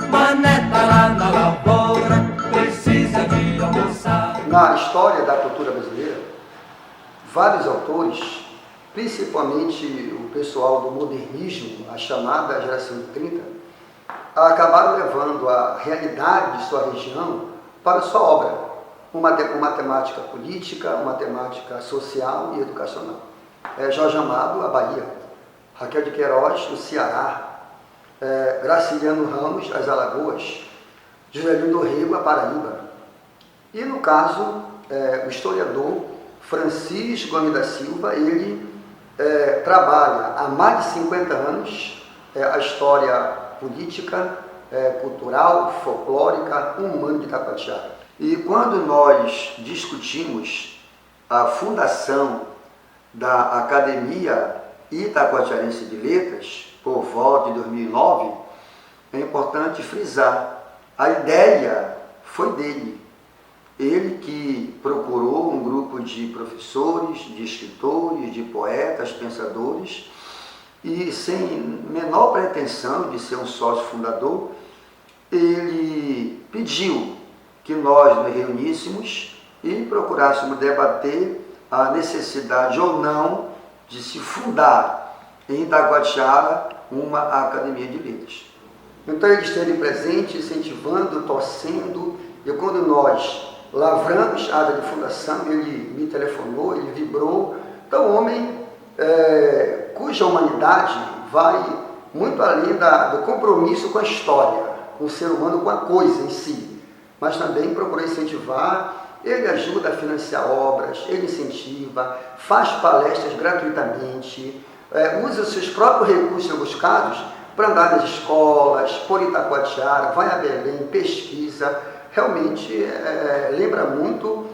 Mané tá lá na lavoura, precisa de almoçar. Na história da cultura brasileira, vários autores, principalmente o pessoal do modernismo, a chamada geração de 30, acabaram levando a realidade de sua região para sua obra, uma temática política, uma temática social e educacional. Jorge Amado, a Bahia, Raquel de Queiroz, o Ceará, Graciliano Ramos, as Alagoas, Juscelino do Rego, a Paraíba. E no caso, o historiador Francisco Gomes da Silva, ele trabalha há mais de 50 anos a história política, cultural, folclórica, humana de Itacoatiara. E quando nós discutimos a fundação da Academia Itacoatiarense de Letras, por volta de 2009, é importante frisar. A ideia foi dele. Ele que procurou um grupo de professores, de escritores, de poetas, pensadores, e sem menor pretensão de ser um sócio fundador, ele pediu que nós nos reuníssemos e procurássemos debater a necessidade ou não de se fundar em Itacoatiara uma academia de letras. Então ele esteve presente, incentivando, torcendo, e quando nós lavramos a ata de fundação, ele me telefonou, ele vibrou. Então o homem cuja humanidade vai muito além do compromisso com a história, com o ser humano, com a coisa em si, mas também procura incentivar. Ele ajuda a financiar obras, ele incentiva, faz palestras gratuitamente, usa os seus próprios recursos em alguns casos para andar nas escolas, por Itacoatiara, vai a Belém, pesquisa. Realmente lembra muito,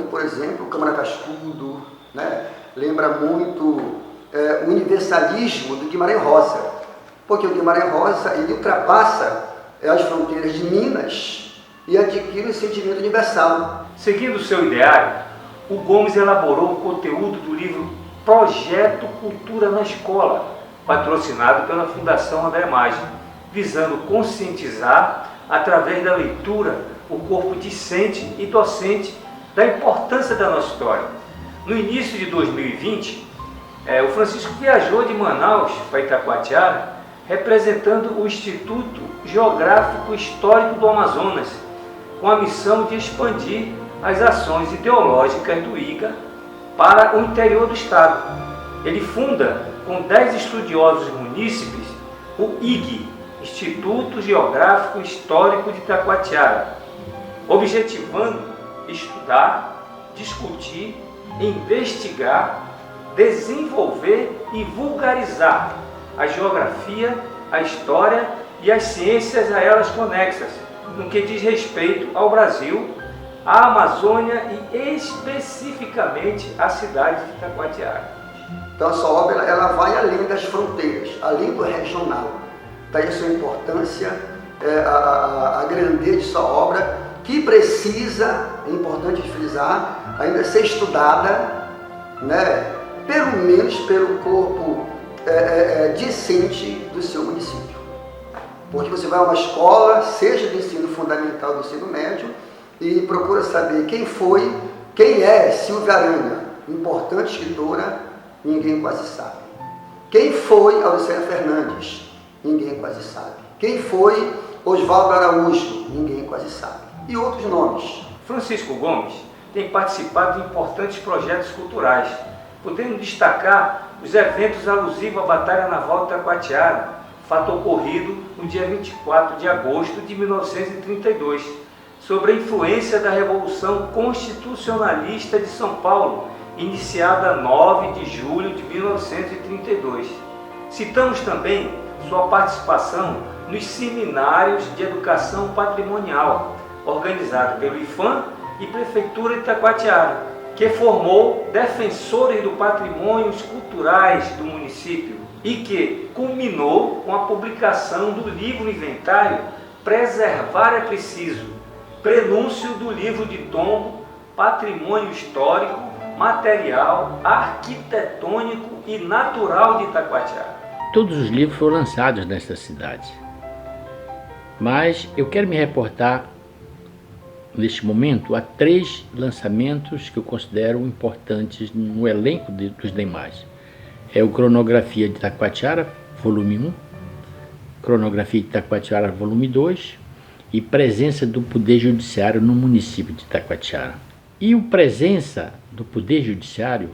por exemplo, Câmara Cascudo, né? Lembra muito o universalismo do Guimarães Rosa, porque o Guimarães Rosa ele ultrapassa as fronteiras de Minas e adquire o sentimento universal. Seguindo o seu ideário, o Gomes elaborou o conteúdo do livro Projeto Cultura na Escola, patrocinado pela Fundação André Maggi, visando conscientizar, através da leitura, o corpo discente e docente da importância da nossa história. No início de 2020, o Francisco viajou de Manaus para Itacoatiara, representando o Instituto Geográfico Histórico do Amazonas, com a missão de expandir as ações ideológicas do IGA para o interior do estado. Ele funda, com 10 estudiosos munícipes, o IG, Instituto Geográfico Histórico de Itacoatiara, objetivando estudar, discutir, investigar, desenvolver e vulgarizar a geografia, a história e as ciências a elas conexas, no que diz respeito ao Brasil, à Amazônia e especificamente à cidade de Itacoatiara. Então essa obra ela vai além das fronteiras, além do regional. Daí a sua importância, a grandeza de sua obra, que precisa, é importante frisar, ainda ser estudada, né, pelo menos pelo corpo discente do seu município. Porque você vai a uma escola, seja do ensino fundamental ou do ensino médio, e procura saber quem é Silvia Aranha, importante escritora, ninguém quase sabe. Quem foi Auricélia Fernandes? Ninguém quase sabe. Quem foi Oswaldo Araújo? Ninguém quase sabe. E outros nomes. Francisco Gomes tem participado de importantes projetos culturais, podendo destacar os eventos alusivos à Batalha Naval de Itacoatiara, fato ocorrido no dia 24 de agosto de 1932, sobre a influência da Revolução Constitucionalista de São Paulo, iniciada 9 de julho de 1932. Citamos também sua participação nos seminários de educação patrimonial, organizado pelo IFAM e Prefeitura de Itacoatiara, que formou defensores do patrimônios culturais do município e que culminou com a publicação do livro inventário Preservar é Preciso, prenúncio do livro de tombo Patrimônio Histórico, Material, Arquitetônico e Natural de Itacoatiara. Todos os livros foram lançados nesta cidade, mas eu quero me reportar neste momento a 3 lançamentos que eu considero importantes no elenco dos demais. É o Cronografia de Itacoatiara, volume 1, Cronografia de Itacoatiara, volume 2, e Presença do Poder Judiciário no município de Itacoatiara. E o Presença do Poder Judiciário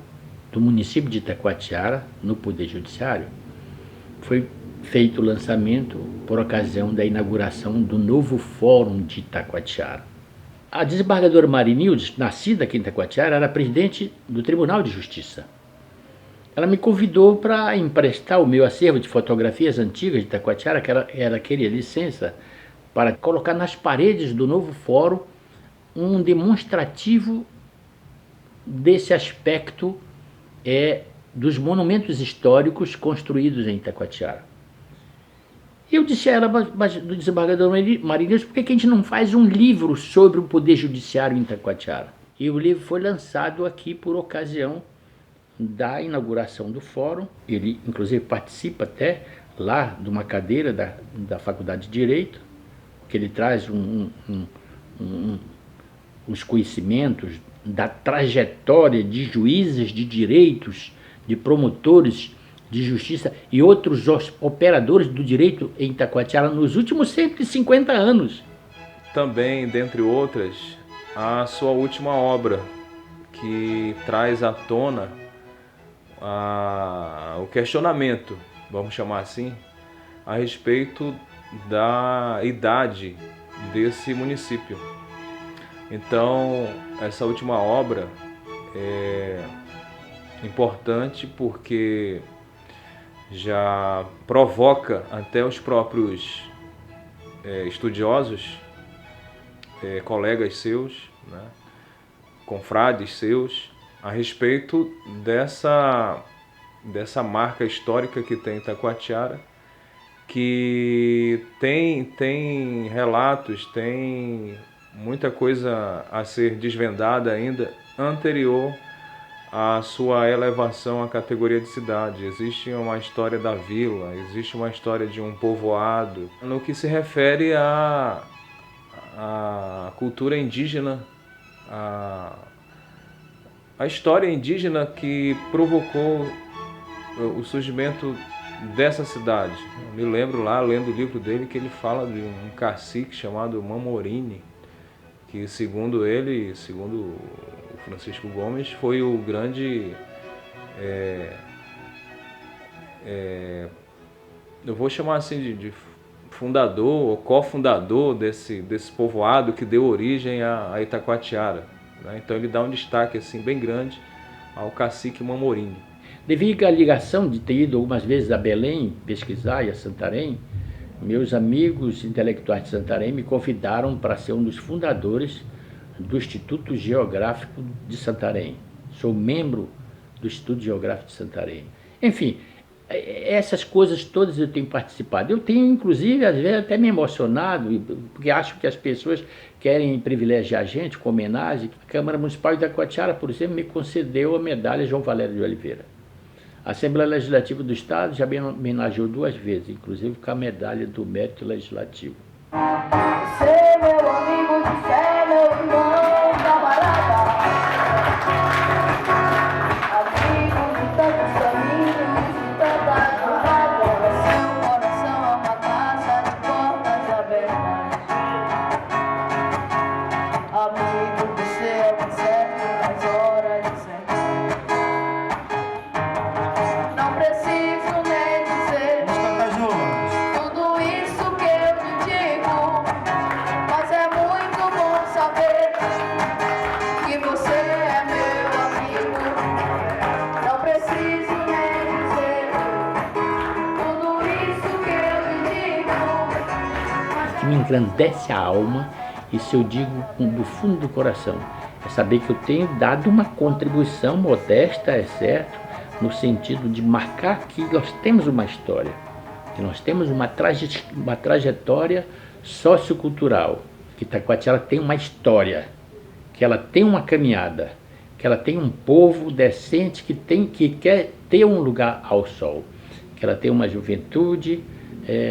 do município de Itacoatiara no Poder Judiciário foi feito o lançamento por ocasião da inauguração do novo Fórum de Itacoatiara. A desembargadora Marinildes, nascida aqui em Itacoatiara, era presidente do Tribunal de Justiça. Ela me convidou para emprestar o meu acervo de fotografias antigas de Itacoatiara, que ela queria licença para colocar nas paredes do novo fórum um demonstrativo desse aspecto dos monumentos históricos construídos em Itacoatiara. E eu disse a ela, mas do desembargador Marinhos, por que a gente não faz um livro sobre o Poder Judiciário em Itacoatiara? E o livro foi lançado aqui por ocasião da inauguração do fórum. Ele, inclusive, participa até lá de uma cadeira da Faculdade de Direito, que ele traz os conhecimentos da trajetória de juízes de direitos, de promotores de justiça e outros operadores do direito em Itacoatiara nos últimos 150 anos. Também, dentre outras, a sua última obra, que traz à tona o questionamento, vamos chamar assim, a respeito da idade desse município. Então, essa última obra é importante porque já provoca até os próprios estudiosos, colegas seus, né, confrades seus, a respeito dessa marca histórica que tem Itacoatiara, que tem relatos, tem muita coisa a ser desvendada ainda anterior à sua elevação à categoria de cidade. Existe uma história da vila, existe uma história de um povoado. No que se refere à cultura indígena, a história indígena que provocou o surgimento dessa cidade. Eu me lembro lá, lendo o livro dele, que ele fala de um cacique chamado Mamorini, que segundo ele, segundo o Francisco Gomes, foi o grande, eu vou chamar assim de fundador ou cofundador desse povoado que deu origem a Itacoatiara, né? Então ele dá um destaque assim bem grande ao cacique Mamorini. Devido à ligação de ter ido algumas vezes a Belém pesquisar e a Santarém, meus amigos intelectuais de Santarém me convidaram para ser um dos fundadores do Instituto Geográfico de Santarém. Sou membro do Instituto Geográfico de Santarém. Enfim, essas coisas todas eu tenho participado. Eu tenho, inclusive, às vezes até me emocionado, porque acho que as pessoas querem privilegiar a gente com homenagem. A Câmara Municipal de Itacoatiara, por exemplo, me concedeu a medalha João Valério de Oliveira. A Assembleia Legislativa do Estado já me homenageou 2 vezes, inclusive com a medalha do Mérito Legislativo. Ser meu amigo de fé, meu irmão, camarada, amigo de tantos caminhos e tantas jornadas. Seu coração é uma casa de portas abertas. Amigo, você é o certo nas horas de certo. Não preciso nem dizer tudo isso que eu te digo, mas é muito bom saber que você é meu amigo. Não preciso nem dizer tudo isso que eu te digo. Que me engrandece a alma, isso eu digo do fundo do coração, é saber que eu tenho dado uma contribuição modesta, é certo, no sentido de marcar que nós temos uma história, que nós temos uma trajetória sociocultural, que Itacoatiara tem uma história, que ela tem uma caminhada, que ela tem um povo decente que quer ter um lugar ao sol, que ela tem uma juventude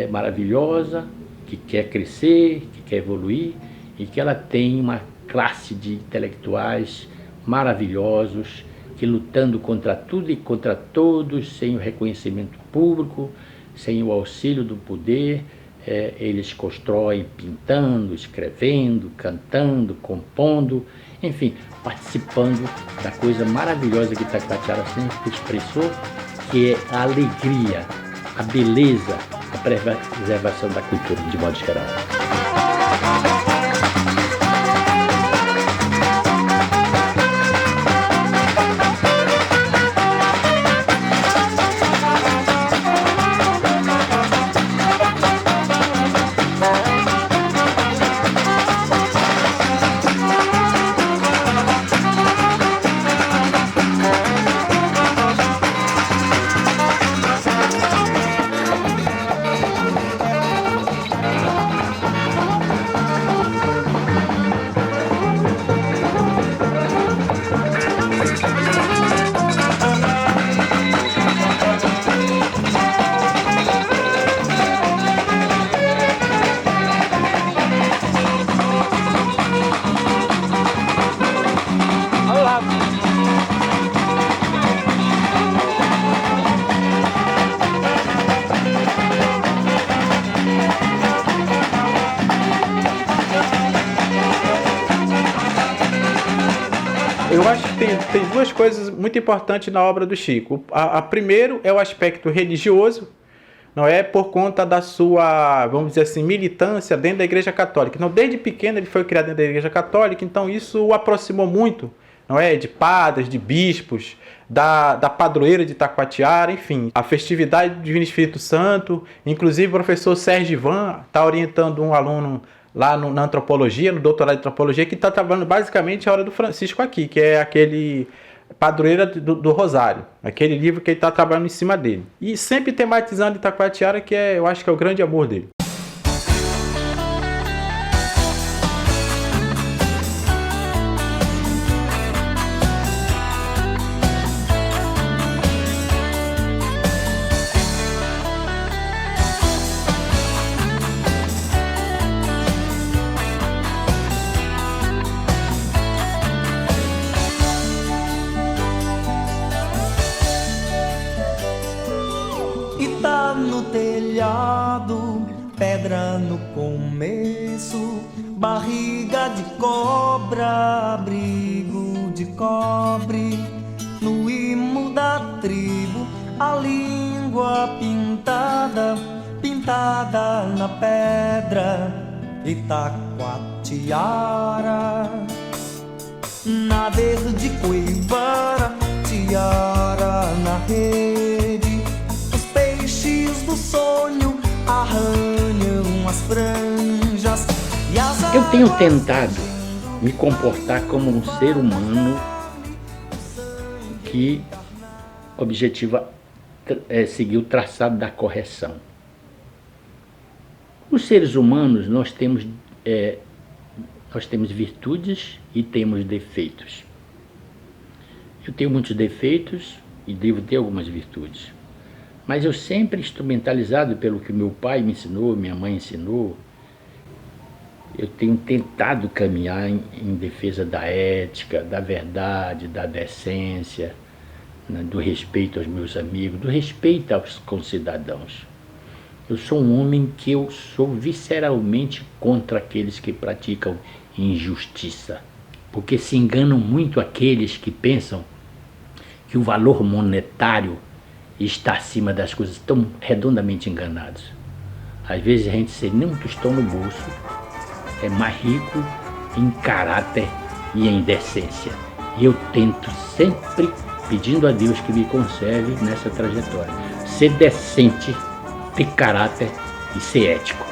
maravilhosa, que quer crescer, que quer evoluir, e que ela tem uma classe de intelectuais maravilhosos, que lutando contra tudo e contra todos, sem o reconhecimento público, sem o auxílio do poder, eles constroem pintando, escrevendo, cantando, compondo, enfim, participando da coisa maravilhosa que Itacoatiara sempre expressou, que é a alegria, a beleza, a preservação da cultura, de modo geral. Eu acho que tem duas coisas muito importantes na obra do Chico. A primeiro é o aspecto religioso, não é, por conta da sua, vamos dizer assim, militância dentro da Igreja Católica. Então, desde pequeno ele foi criado dentro da Igreja Católica, então isso o aproximou muito, não é, de padres, de bispos, da padroeira de Itacoatiara, enfim, a festividade do Divino Espírito Santo. Inclusive o professor Sérgio Ivan está orientando um aluno lá na antropologia, no doutorado de antropologia, que está trabalhando basicamente a hora do Francisco aqui, que é aquele Padroeira do Rosário, aquele livro que ele está trabalhando em cima dele. E sempre tematizando Itacoatiara, que eu acho que é o grande amor dele. Pedra no começo, barriga de cobra, abrigo de cobre, no imo da tribo, a língua pintada, pintada na pedra, Itacoatiara, na verde coivara, tiara na rede, os peixes do sonho arranham as franjas e as... Eu tenho tentado me comportar como um ser humano que objetiva seguir o traçado da correção. Os seres humanos, nós temos virtudes e temos defeitos. Eu tenho muitos defeitos e devo ter algumas virtudes. Mas eu sempre, instrumentalizado pelo que meu pai me ensinou, minha mãe ensinou, eu tenho tentado caminhar em defesa da ética, da verdade, da decência, né, do respeito aos meus amigos, do respeito aos concidadãos. Eu sou um homem que eu sou visceralmente contra aqueles que praticam injustiça, porque se enganam muito aqueles que pensam que o valor monetário está acima das coisas, estão redondamente enganados. Às vezes a gente, sem nem um tostão no bolso, é mais rico em caráter e em decência. E eu tento sempre, pedindo a Deus que me conserve nessa trajetória, ser decente, ter caráter e ser ético.